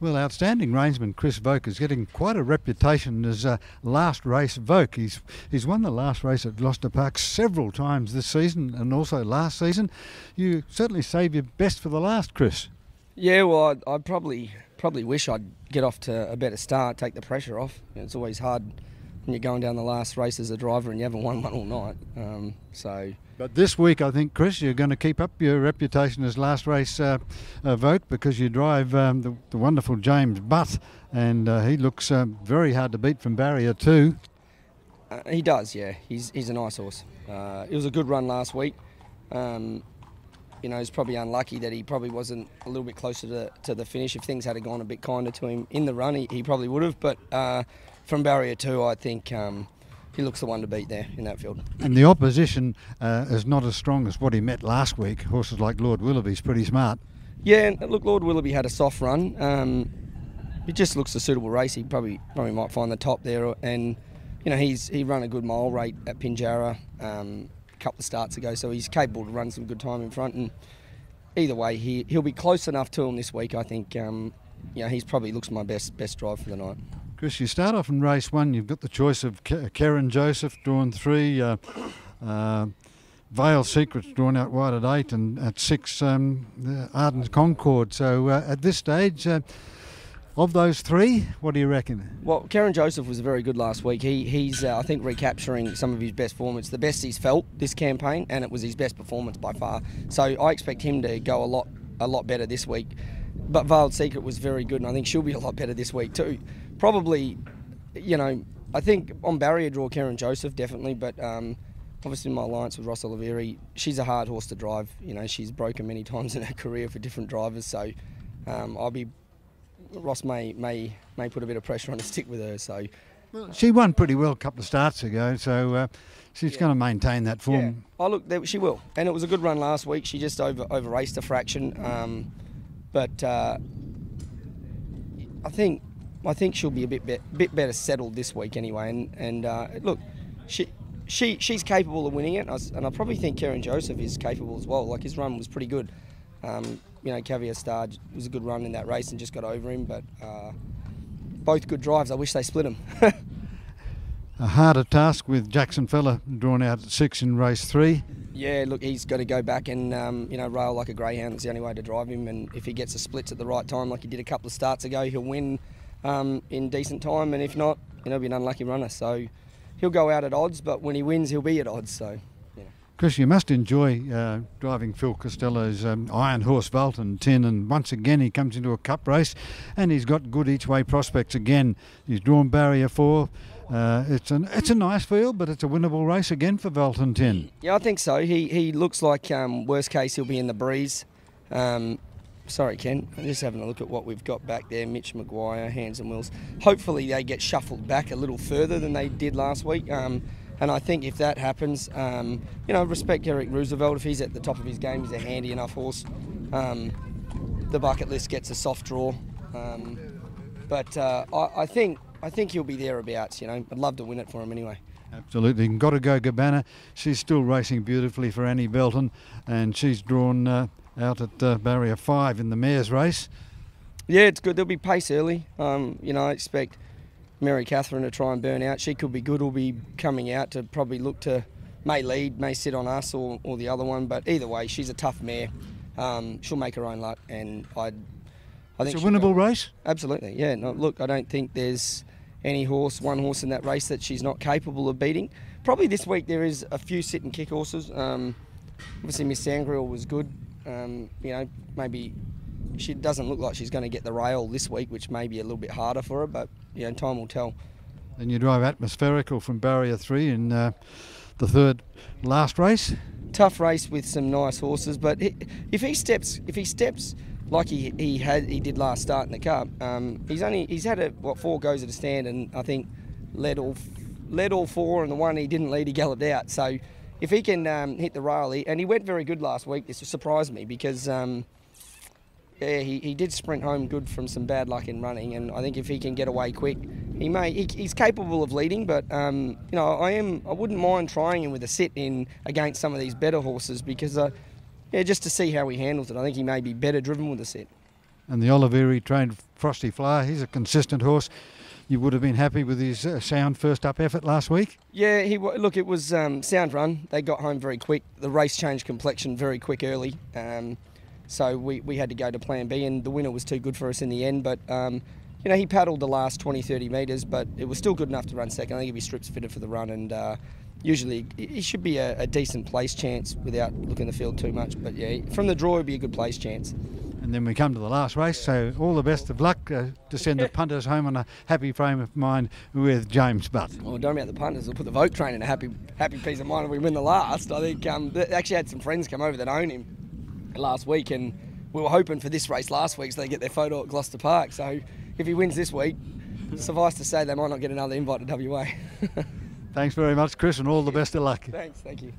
Well, outstanding rangeman Chris Voke is getting quite a reputation as last race Voke. He's won the last race at Gloucester Park several times this season and also last season. You certainly save your best for the last, Chris. Yeah, well, I probably wish I'd get off to a better start, take the pressure off. It's always hard when you're going down the last race as a driver and you haven't won one all night. But this week, I think, Chris, you're going to keep up your reputation as last race Voke because you drive the wonderful James Butt, and he looks very hard to beat from barrier 2. He does, yeah. He's a nice horse. It was a good run last week. He's probably unlucky that he probably wasn't a little bit closer to the finish. If things had gone a bit kinder to him in the run, he probably would have. But from barrier 2, I think he looks the one to beat there in that field. And the opposition is not as strong as what he met last week. Horses like Lord Willoughby's pretty smart. Yeah, look, Lord Willoughby had a soft run. It just looks a suitable race. He probably might find the top there. And, he run a good mile rate at Pinjarra a couple of starts ago, so he's capable to run some good time in front. And either way, he'll be close enough to him this week. I think, he's probably looks my best drive for the night. Chris, you start off in race 1. You've got the choice of Karen Joseph, drawn 3, Vale Secrets drawn out wide at 8, and at 6, Arden's Concord. So at this stage, of those 3, what do you reckon? Well, Karen Joseph was very good last week. He's I think, recapturing some of his best form. It's the best he's felt this campaign, and it was his best performance by far. So I expect him to go a lot better this week. But Veiled Secret was very good, and I think she'll be a lot better this week too. Probably, I think on barrier draw Karen Joseph, definitely, but obviously my alliance with Ross Oliveri, she's a hard horse to drive. She's broken many times in her career for different drivers, so Ross may put a bit of pressure on to stick with her. So she won pretty well a couple of starts ago, so she's going to maintain that form. Yeah. Oh, look, she will, and it was a good run last week. She just over raced a fraction, but I think she'll be a bit better settled this week anyway. And look, she's capable of winning it, and I probably think Karen Joseph is capable as well. Like, his run was pretty good. Caviar Star was a good run in that race and just got over him, but both good drives. I wish they split them. A harder task with Jackson Feller drawn out at 6 in race 3. Yeah, look, he's got to go back and rail like a greyhound. That's the only way to drive him, and if he gets the splits at the right time like he did a couple of starts ago, he'll win in decent time, and if not, he'll be an unlucky runner. So he'll go out at odds, but when he wins, he'll be at odds. So, yeah. Chris, you must enjoy driving Phil Costello's Iron Horse Valton 10, and once again he comes into a cup race and he's got good each-way prospects again. He's drawn barrier 4. It's a nice field, but it's a winnable race again for Valton 10. Yeah, I think so. He looks like, worst case, he'll be in the breeze. Sorry, Ken. I'm just having a look at what we've got back there. Mitch Maguire, Hands and Wills. Hopefully they get shuffled back a little further than they did last week. And I think if that happens, respect Eric Roosevelt. If he's at the top of his game, he's a handy enough horse. The bucket list gets a soft draw. But I think he'll be thereabouts. I'd love to win it for him anyway. Absolutely. And Gotta Go Gabbana, she's still racing beautifully for Annie Belton, and she's drawn out at barrier 5 in the mare's race. Yeah, it's good. There'll be pace early. I expect Mary Catherine to try and burn out. She could be good. Will be coming out to probably look to may lead, may sit on us or the other one. But either way, she's a tough mare. She'll make her own luck, and I think it's a winnable race. Absolutely, yeah. No, look, I don't think there's one horse in that race that she's not capable of beating. Probably this week there is a few sit and kick horses. Obviously Miss Sangreal was good. Maybe she doesn't look like she's going to get the rail this week, which may be a little bit harder for her, but time will tell. And you drive Atmospherical from barrier 3 in the third last race. Tough race with some nice horses, but if he steps like he did last start in the Cup, he's had 4 goes at a stand, and I think led all 4, and the one he didn't lead, he galloped out. So if he can hit the rail, and he went very good last week. This surprised me because he did sprint home good from some bad luck in running, and I think if he can get away quick, he's capable of leading. But I wouldn't mind trying him with a sit in against some of these better horses because just to see how he handles it. I think he may be better driven with a sit. And the Oliveri trained Frosty Flyer, he's a consistent horse. You would have been happy with his sound first up effort last week? Yeah, look, it was sound run. They got home very quick. The race changed complexion very quick early. So we had to go to plan B, and the winner was too good for us in the end. But, he paddled the last 20, 30 metres, but it was still good enough to run second. I think if he strips fitted for the run, and usually he should be a decent place chance without looking the field too much. But, yeah, from the draw, it would be a good place chance. And then we come to the last race, so all the best of luck to send the punters home on a happy frame of mind with James Butt. Well, don't about the punters, we'll put the vote train in a happy peace of mind if we win the last. I think they actually had some friends come over that own him last week, and we were hoping for this race last week so they get their photo at Gloucester Park. So if he wins this week, suffice to say they might not get another invite to WA. Thanks very much, Chris, and all the best of luck. Thanks, thank you.